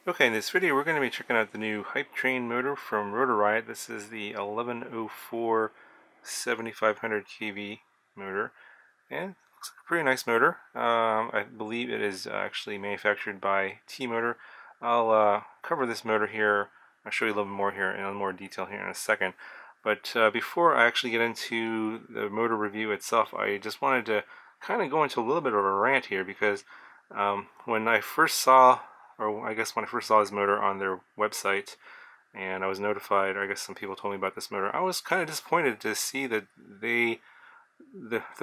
Okay, in this video we're going to be checking out the new Hypetrain motor from Rotor Riot. This is the 1104 7500 kV motor, and it looks like a pretty nice motor. I believe it is actually manufactured by T-Motor. I'll cover this motor here. I'll show you a little bit more here in more detail here in a second. But before I actually get into the motor review itself, I just wanted to kind of go into a little bit of a rant here because when I first saw, or I guess when I first saw this motor on their website, and I was notified, or I guess some people told me about this motor, I was kind of disappointed to see that the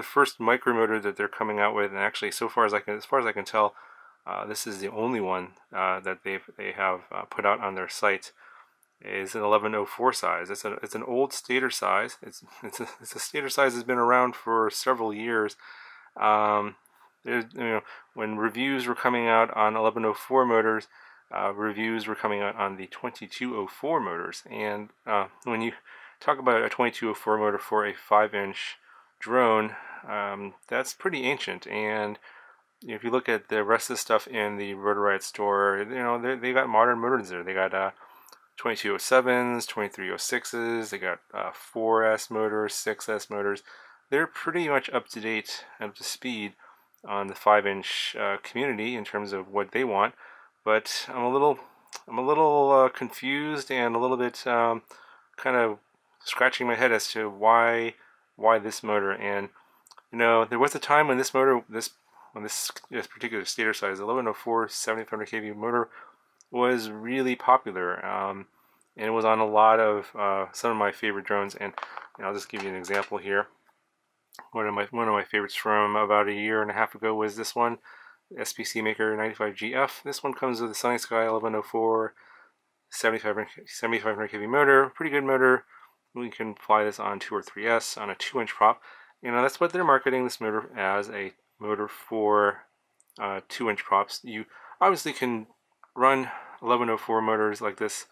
first micro motor that they're coming out with, and actually so far as I can tell, this is the only one that they have put out on their site, is an 1104 size. It's an old stator size. It's a stator size that's been around for several years. When reviews were coming out on 1104 motors, reviews were coming out on the 2204 motors. And when you talk about a 2204 motor for a 5-inch drone, that's pretty ancient. And if you look at the rest of the stuff in the Rotor Riot store, they got modern motors there. They got 2207s, 2306s, they got 4S motors, 6S motors. They're pretty much up to date, up to speed on the 5-inch community in terms of what they want, but I'm a little confused and a little bit kind of scratching my head as to why this motor. And there was a time when this motor, this particular stator size 1104 7500 kV motor was really popular, and it was on a lot of some of my favorite drones. And I'll just give you an example here. One of my favorites from about a year and a half ago was this one, SPC Maker 95GF. This one comes with a Sunny Sky 1104 7500 kV motor. Pretty good motor. We can fly this on 2 or 3S on a 2-inch prop. That's what they're marketing this motor as, a motor for 2-inch props. You obviously can run 1104 motors like this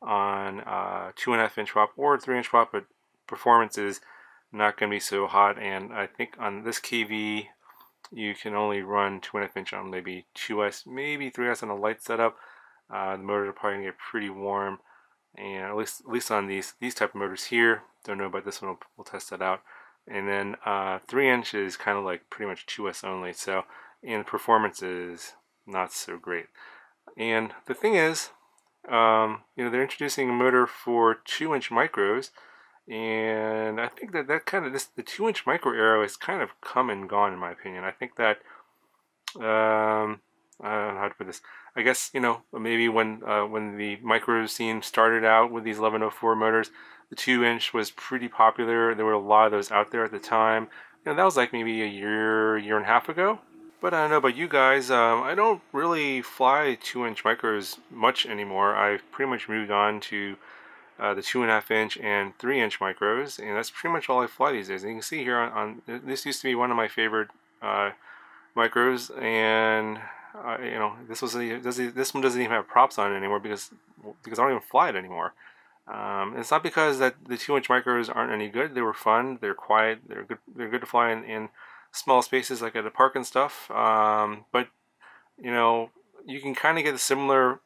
on 2.5-inch prop or 3-inch prop, but performance is not going to be so hot. And I think on this KV you can only run 2.5-inch on maybe 2S, maybe 3S on a light setup. The motors are probably going to get pretty warm, and at least on these type of motors here. Don't know about this one, we'll test that out. And then 3-inch is kind of like pretty much 2S only, so, and performance is not so great. And the thing is, they're introducing a motor for 2-inch micros, and I think that kind of the 2-inch micro era has kind of come and gone, in my opinion. I think that I don't know how to put this. I guess maybe when the micro scene started out with these 1104 motors, the 2-inch was pretty popular. There were a lot of those out there at the time. That was like maybe a year and a half ago. But I don't know about you guys. I don't really fly 2-inch micros much anymore. I've pretty much moved on to the 2.5-inch and 3-inch micros, and that's pretty much all I fly these days. And you can see here on this used to be one of my favorite micros, and this one doesn't even have props on it anymore because I don't even fly it anymore. It's not because that the 2-inch micros aren't any good. They were fun. They're quiet. They're good to fly in small spaces like at a park and stuff. But you can kind of get a similar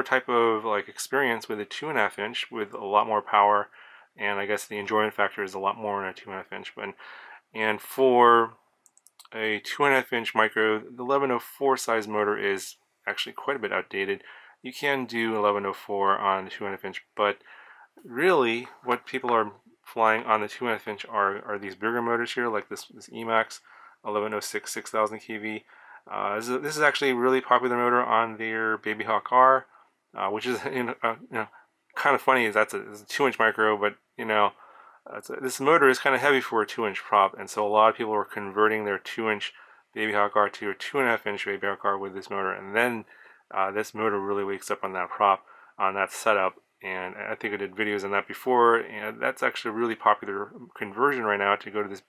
type of like experience with a 2.5-inch with a lot more power, and I guess the enjoyment factor is a lot more in a 2.5-inch. And for a 2.5-inch micro, the 1104 size motor is actually quite a bit outdated. You can do 1104 on the 2.5-inch, but really what people are flying on the 2.5-inch are these bigger motors here, like this Emax 1106 6000 kV. This is actually a really popular motor on their Baby Hawk R, which is kind of funny. It's a 2-inch micro, but this motor is kind of heavy for a 2-inch prop, and so a lot of people are converting their 2-inch Baby Hawk R to a 2.5-inch Baby Hawk R with this motor, and then this motor really wakes up on that prop, on that setup. And I think I did videos on that before, and that's actually a really popular conversion right now, to go to this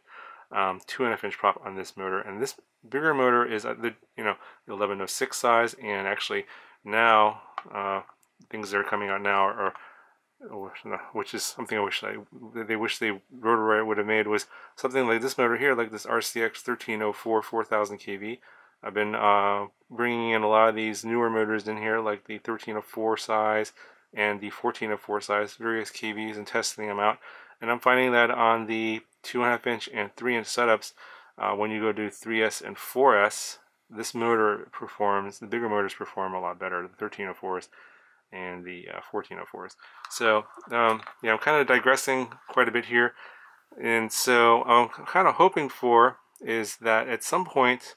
2.5-inch prop on this motor. And this bigger motor is the 1106 size, and actually now things that are coming out now are, which is something I wish they Rotor Riot would have made, was something like this motor here, like this RCX 1304 4000 kV. I've been bringing in a lot of these newer motors in here, like the 1304 size and the 1404 size, various KVs, and testing them out. And I'm finding that on the 2.5 inch and 3 inch setups, when you go do 3S and 4S, this motor performs, the bigger motors perform a lot better, the 1304s and the 1404s. So, yeah, I'm kind of digressing quite a bit here. And so, I'm kind of hoping for is that at some point,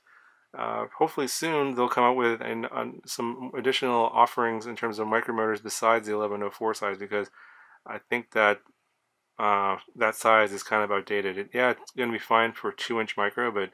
hopefully soon, they'll come out with some additional offerings in terms of micromotors besides the 1104 size, because I think that that size is kind of outdated. Yeah, it's going to be fine for 2-inch micro, but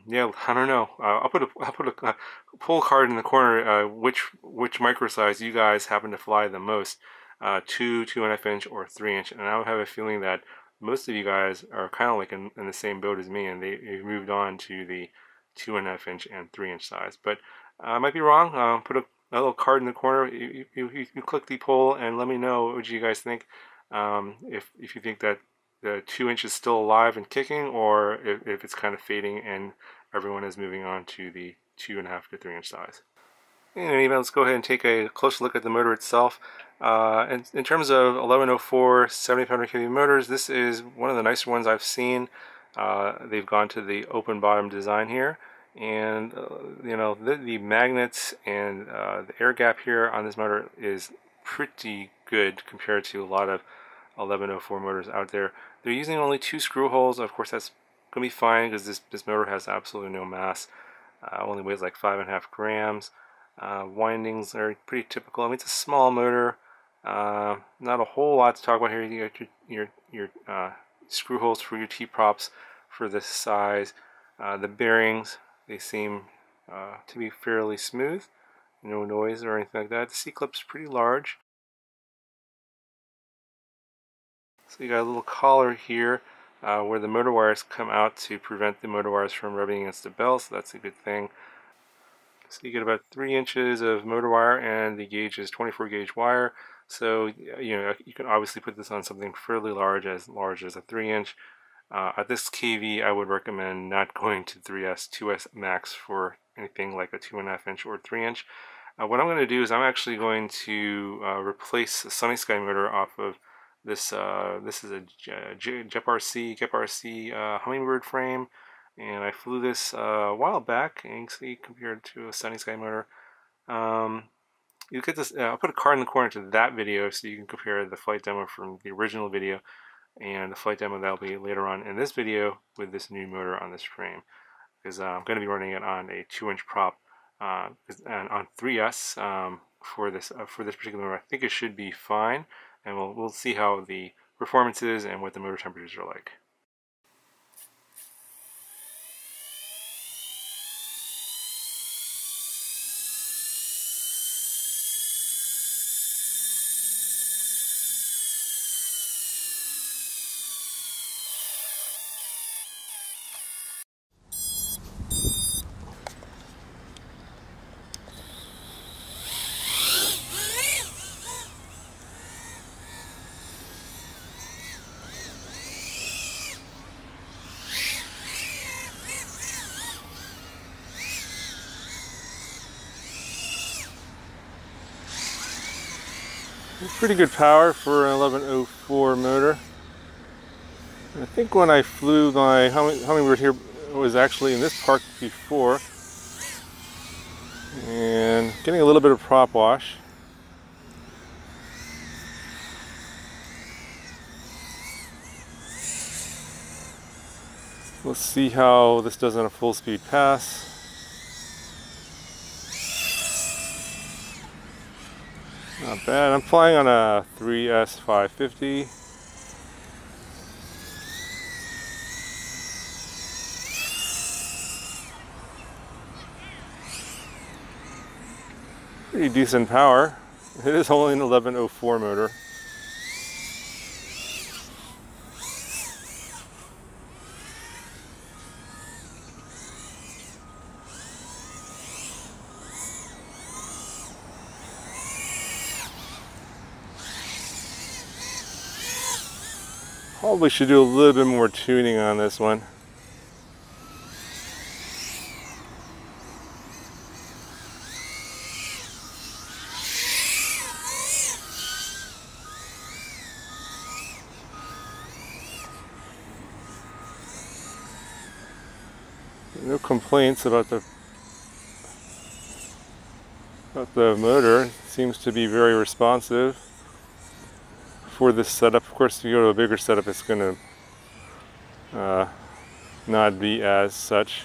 yeah, I don't know. I'll put a poll card in the corner. Which micro size you guys happen to fly the most? 2.5 inch, or 3 inch? And I have a feeling that most of you guys are kind of like in the same boat as me, and they moved on to the 2.5 inch and 3 inch size. But I might be wrong. Put a little card in the corner. You click the poll and let me know what you guys think. If you think that the 2 inch is still alive and kicking, or if it's kind of fading and everyone is moving on to the 2.5 to 3 inch size. In any event, let's go ahead and take a closer look at the motor itself. In terms of 1104 7500 kV motors, this is one of the nicer ones I've seen. They've gone to the open bottom design here, and you know, the magnets and the air gap here on this motor is pretty good compared to a lot of 1104 motors out there. They're using only 2 screw holes. Of course, that's going to be fine because this motor has absolutely no mass. Only weighs like 5.5 grams. Windings are pretty typical. I mean, it's a small motor. Not a whole lot to talk about here. You got your screw holes for your T-props for this size. The bearings, they seem to be fairly smooth. No noise or anything like that. The C-clip's pretty large. So you got a little collar here where the motor wires come out to prevent the motor wires from rubbing against the bell, so that's a good thing. So you get about 3 inches of motor wire, and the gauge is 24 gauge wire. So you know, you can obviously put this on something fairly large as a 3 inch. At this KV, I would recommend not going to 3S, 2S max for anything like a 2.5 inch or 3 inch. What I'm going to do is I'm actually going to replace a Sunny Sky motor off of this. This is a JEP-RC Hummingbird frame, and I flew this a while back, and you can see compared to a Sunny Sky motor. You get this. I'll put a card in the corner to that video so you can compare the flight demo from the original video and the flight demo that'll be later on in this video with this new motor on this frame, because I'm going to be running it on a 2-inch prop and on 3S for this particular motor. I think it should be fine, and we'll see how the performance is and what the motor temperatures are like. Pretty good power for an 1104 motor. I think when I flew my Hummingbird here, it was actually in this park before, and getting a little bit of prop wash. Let's see how this does on a full speed pass. Not bad. I'm flying on a 3S 550. Pretty decent power. It is only an 1104 motor. Probably should do a little bit more tuning on this one. No complaints about the motor. It seems to be very responsive for this setup. Of course, if you go to a bigger setup, it's going to not be as such.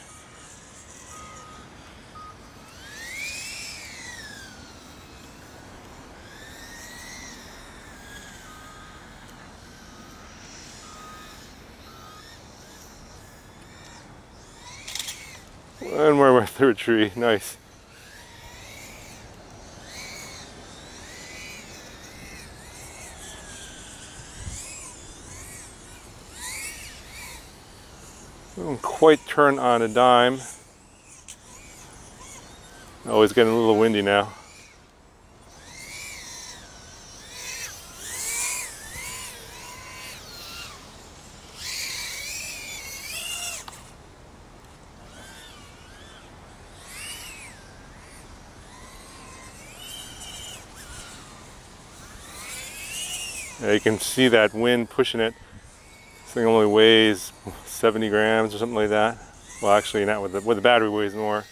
And we're through a tree. Nice. Don't quite turn on a dime. Oh, it's getting a little windy now. Yeah, you can see that wind pushing it. This thing only weighs 70 grams or something like that. Well, actually, not with the battery weighs more.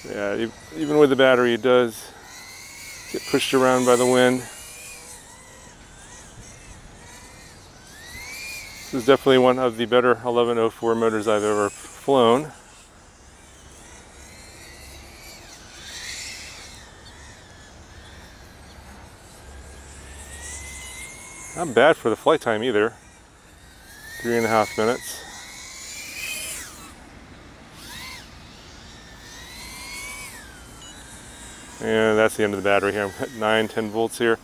Yeah, even with the battery, it does get pushed around by the wind. This is definitely one of the better 1104 motors I've ever flown. Not bad for the flight time either. 3.5 minutes. And that's the end of the battery here. I'm at 9-10 volts here.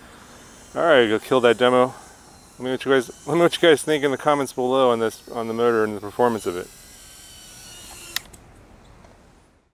Alright, go kill that demo. Let me know what you guys think in the comments below on the motor and the performance of it.